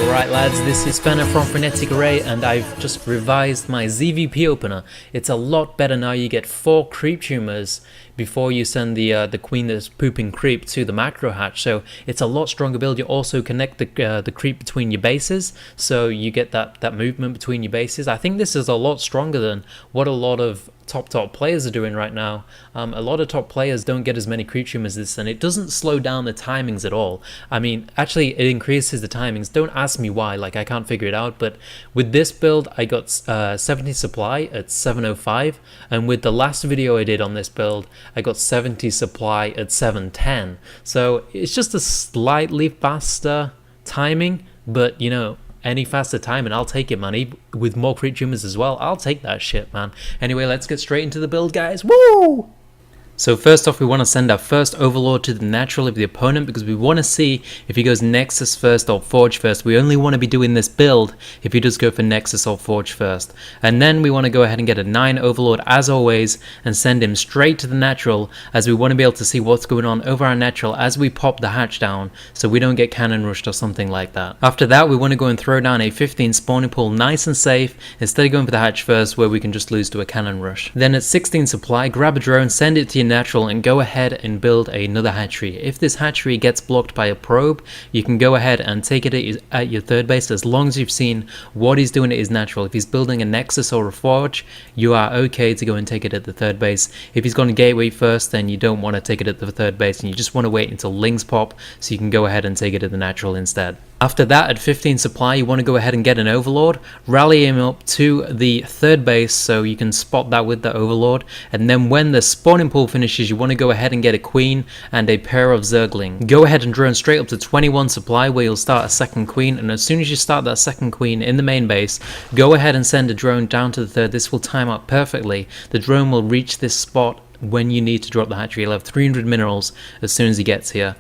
Alright lads, this is Spanner from Frenetic Array, and I've just revised my ZvP opener. It's a lot better now. You get 4 creep tumors before you send the queen that's pooping creep to the macro hatch, so it's a lot stronger build. You also connect the creep between your bases, so you get that movement between your bases. I think this is a lot stronger than what a lot of top players are doing right now. A lot of top players don't get as many creep tumors as this, and it doesn't slow down the timings at all. I mean, actually it increases the timings. Don't ask me why, like I can't figure it out, but with this build I got 70 supply at 705, and with the last video I did on this build I got 70 supply at 710. So it's just a slightly faster timing, but you know, any faster time and I'll take it, man. With more creep tumors as well, I'll take that shit, man. Anyway, let's get straight into the build, guys. Woo! So first off, we want to send our first Overlord to the natural of the opponent, because we want to see if he goes Nexus first or Forge first. We only want to be doing this build if he does go for Nexus or Forge first. And then we want to go ahead and get a 9 Overlord as always and send him straight to the natural, as we want to be able to see what's going on over our natural as we pop the hatch down, so we don't get cannon rushed or something like that. After that, we want to go and throw down a 15 spawning pool nice and safe, instead of going for the hatch first where we can just lose to a cannon rush. Then at 16 supply, grab a drone, send it to your natural, and go ahead and build another hatchery. If this hatchery gets blocked by a probe, you can go ahead and take it at your third base, as long as you've seen what he's doing at his natural. If he's building a Nexus or a Forge, you are okay to go and take it at the third base. If he's going to gateway first, then you don't want to take it at the third base, and you just want to wait until Lings pop so you can go ahead and take it at the natural instead. After that, at 15 supply, you want to go ahead and get an Overlord, rally him up to the third base so you can spot that with the Overlord, and then when the spawning pool finishes, you want to go ahead and get a Queen and a pair of Zergling. Go ahead and drone straight up to 21 supply, where you'll start a second Queen, and as soon as you start that second Queen in the main base, go ahead and send a drone down to the third. This will time out perfectly. The drone will reach this spot when you need to drop the hatchery. You'll have 300 minerals as soon as he gets here.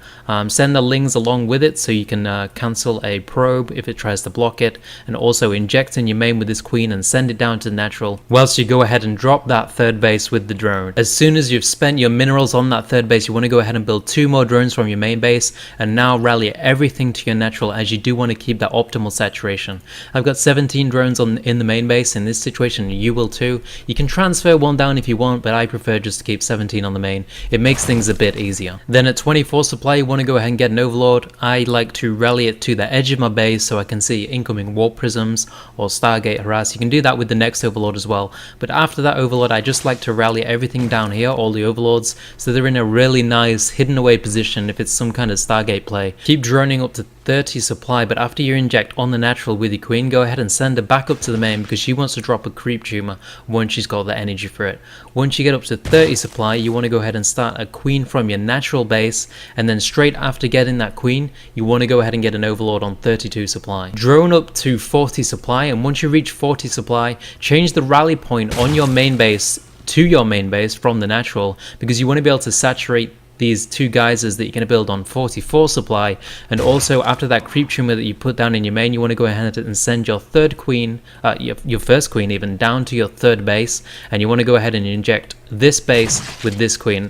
Send the Lings along with it so you can cancel a probe if it tries to block it, and also inject in your main with this Queen and send it down to the natural, whilst you go ahead and drop that third base with the drone. As soon as you've spent your minerals on that third base, you want to go ahead and build 2 more drones from your main base, and now rally everything to your natural, as you do want to keep that optimal saturation. I've got 17 drones in the main base. In this situation you will too. You can transfer one down if you want, but I prefer just to keep 17 on the main. It makes things a bit easier. Then at 24 supply, you want to go ahead and get an Overlord. I like to rally it to the edge of my base so I can see incoming warp prisms or Stargate harass. You can do that with the next Overlord as well, but after that Overlord, I just like to rally everything down here, all the Overlords, so they're in a really nice hidden away position if it's some kind of Stargate play. Keep droning up to 30 supply, but after you inject on the natural with your Queen, go ahead and send her back up to the main, because she wants to drop a creep tumor once she's got the energy for it. Once you get up to 30 supply, you want to go ahead and start a Queen from your natural base, and then straight after getting that Queen, you want to go ahead and get an Overlord on 32 supply. Drone up to 40 supply, and once you reach 40 supply, change the rally point on your main base to your main base from the natural, because you want to be able to saturate these 2 geysers that you're going to build on 44 supply. And also after that creep tumor that you put down in your main, you want to go ahead and send your third Queen, your first Queen even, down to your third base, and you want to go ahead and inject this base with this Queen.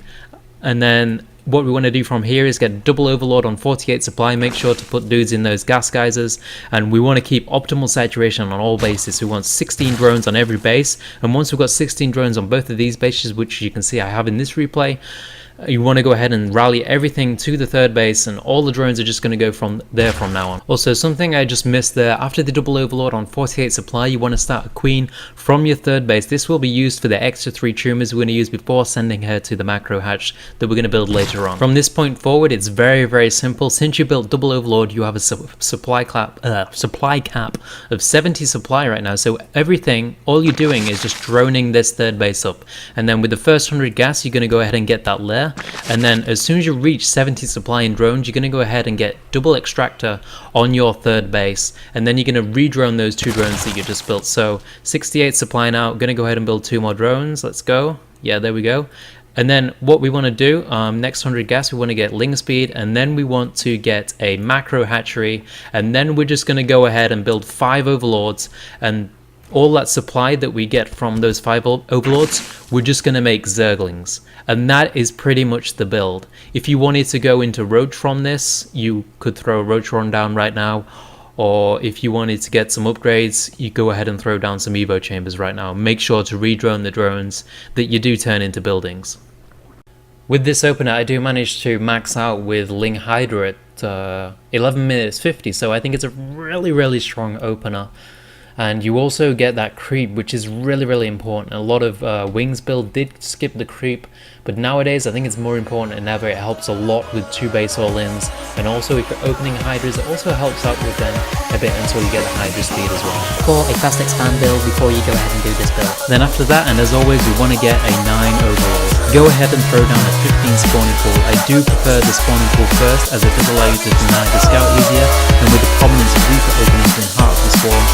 And then what we want to do from here is get double Overlord on 48 supply. Make sure to put dudes in those gas geysers, and we want to keep optimal saturation on all bases. We want 16 drones on every base, and once we've got 16 drones on both of these bases, which you can see I have in this replay, you want to go ahead and rally everything to the third base, and all the drones are just going to go from there from now on. Also, something I just missed there, after the double Overlord on 48 supply, you want to start a Queen from your third base. This will be used for the extra 3 tumors we're going to use before sending her to the macro hatch that we're going to build later on. From this point forward, it's very simple. Since you built double Overlord, you have a supply cap of 70 supply right now, so everything, all you're doing is just droning this third base up, and then with the first 100 gas, you're going to go ahead and get that lair. And then as soon as you reach 70 supply in drones, you're going to go ahead and get double extractor on your third base, and then you're going to re-drone those 2 drones that you just built. So 68 supply now. Going to go ahead and build 2 more drones. Let's go. Yeah, there we go. And then what we want to do, next 100 gas, we want to get Ling speed, and then we want to get a macro hatchery, and then we're just going to go ahead and build 5 Overlords, and all that supply that we get from those 5 overlords, we're just going to make zerglings. And that is pretty much the build. If you wanted to go into roach from this, you could throw a roach down right now. Or if you wanted to get some upgrades, you go ahead and throw down some evo chambers right now. Make sure to re-drone the drones that you do turn into buildings. With this opener, I do manage to max out with Ling Hydra at 11 minutes 50, so I think it's a really strong opener. And you also get that creep, which is really important. A lot of Wings build did skip the creep, but nowadays I think it's more important than ever. It helps a lot with 2 base all-ins, and also if you're opening Hydras, it also helps out with them a bit until you get the Hydra speed as well. For a fast expand build before you go ahead and do this build. Then after that, and as always, we want to get a 9 overall. Go ahead and throw down a 15 spawning pool. I do prefer the spawning pool first, as it does allow you to deny the scout easier, and with the prominence of Reaper openings in heart of the swarm,